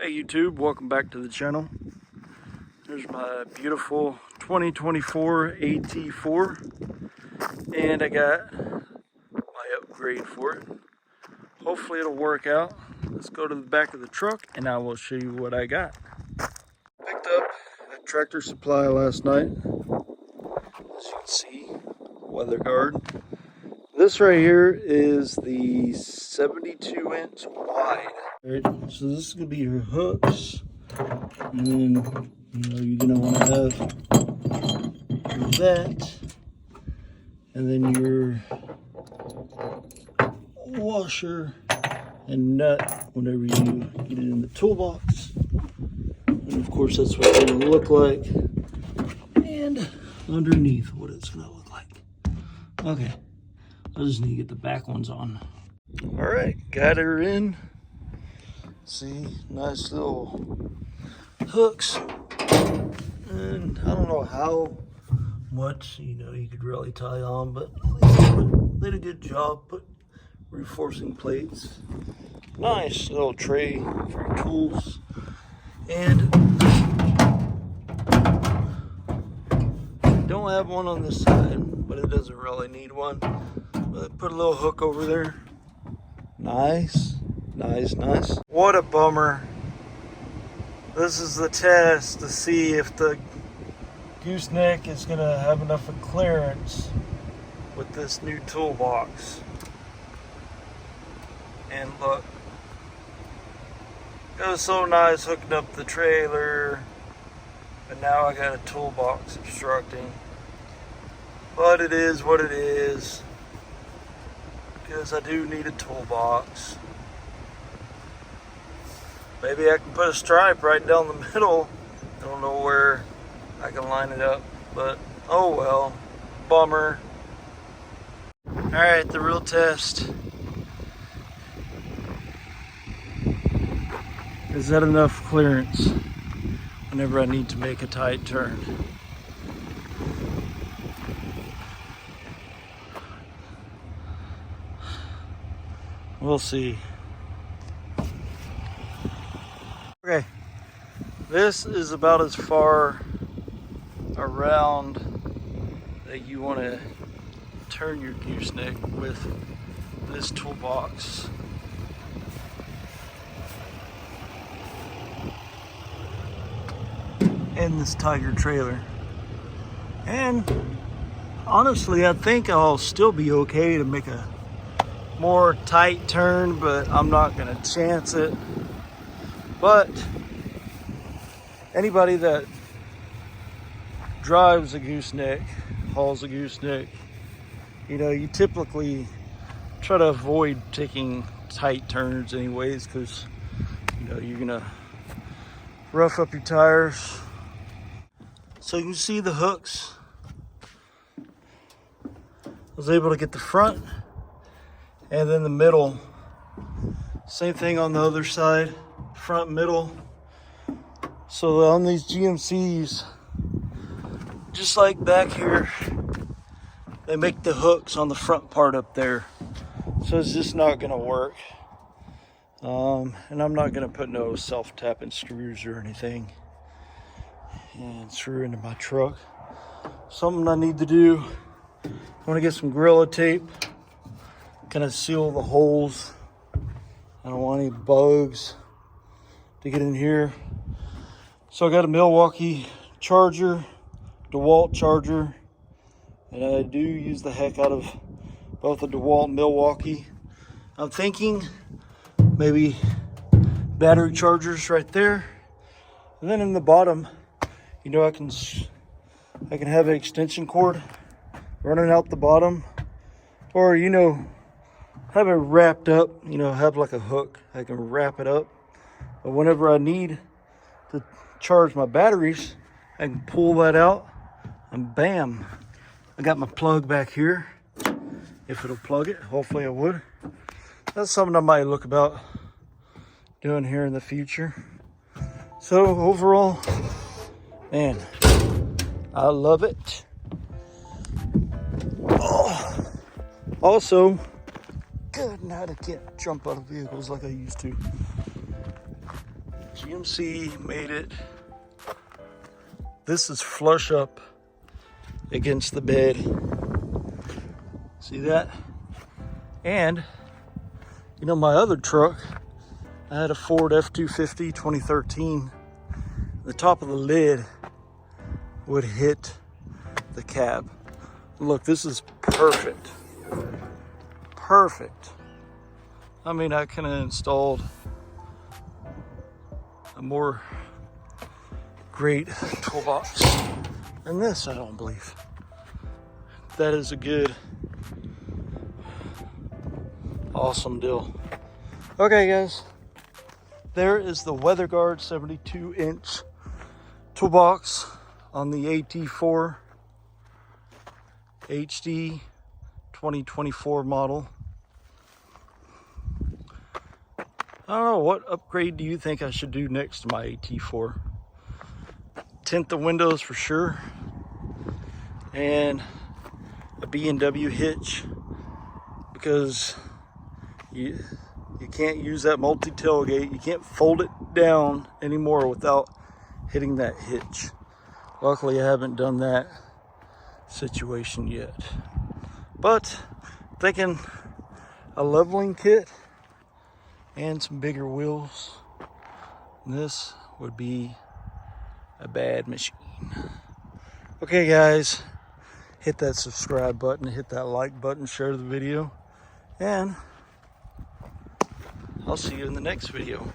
Hey YouTube, welcome back to the channel. There's my beautiful 2024 AT4 and I got my upgrade for it. Hopefully it'll work out. Let's go to the back of the truck and I will show you what I got. Picked up at Tractor Supply last night. As you can see, weather guard. This right here is the 72-inch wide. Right, so this is gonna be your hooks, and then you're gonna want to have that, and then your washer and nut whenever you get it in the toolbox. And of course, that's what it's gonna look like, and underneath what it's gonna look like. Okay, I just need to get the back ones on. All right, got her in. See, nice little hooks, and I don't know how much you could really tie on, but they did a good job put reinforcing plates. Nice little tray for your tools, and don't have one on this side, but it doesn't really need one. But put a little hook over there. Nice. Nice. What a bummer. This is the test to see if the gooseneck is going to have enough of clearance with this new toolbox. And look, it was so nice hooking up the trailer, but now I got a toolbox obstructing. But it is what it is, because I do need a toolbox. Maybe I can put a stripe right down the middle. I don't know where I can line it up, but oh well, bummer. All right, the real test. Is that enough clearance whenever I need to make a tight turn? We'll see. Okay, this is about as far around that you want to turn your gooseneck with this toolbox. And this Tiger trailer. And honestly, I think I'll still be okay to make a more tight turn, but I'm not gonna chance it. But anybody that drives a gooseneck, hauls a gooseneck, you typically try to avoid taking tight turns anyways, because you're gonna rough up your tires. So you can see the hooks. I was able to get the front and then the middle. Same thing on the other side, front, middle. So on these GMCs, just like back here, they make the hooks on the front part up there. So it's just not gonna work. And I'm not gonna put no self-tapping screws or anything and screw into my truck. Something I need to do, I wanna get some Gorilla Tape, kind of seal the holes. I don't want any bugs to get in here. So I got a Milwaukee charger, DeWalt charger, and I do use the heck out of both the DeWalt and Milwaukee. I'm thinking maybe battery chargers right there, and then in the bottom, I can have an extension cord running out the bottom, or have it wrapped up, have like a hook. I can wrap it up. But whenever I need to charge my batteries, I can pull that out and bam. I got my plug back here. If it'll plug it, hopefully it would. That's something I might look about doing here in the future. So overall, man, I love it. Oh. Also, good night, I can't jump out of vehicles like I used to. GMC made it. This is flush up against the bed. See that? And you know, my other truck, I had a Ford F-250 2013. The top of the lid would hit the cab. Look, this is perfect. Perfect. I mean, I could have installed a more great toolbox than this, I don't believe. That is a good, awesome deal. Okay, guys, there is the WeatherGuard 72-inch toolbox on the AT4 HD 2024 model. I don't know, what upgrade do you think I should do next to my AT4? Tint the windows for sure, and a B&W hitch, because you can't use that multi-tailgate. You can't fold it down anymore without hitting that hitch. Luckily, I haven't done that situation yet. But thinking a leveling kit and some bigger wheels, this would be a bad machine. Okay, guys, hit that subscribe button, hit that like button, share the video, and I'll see you in the next video.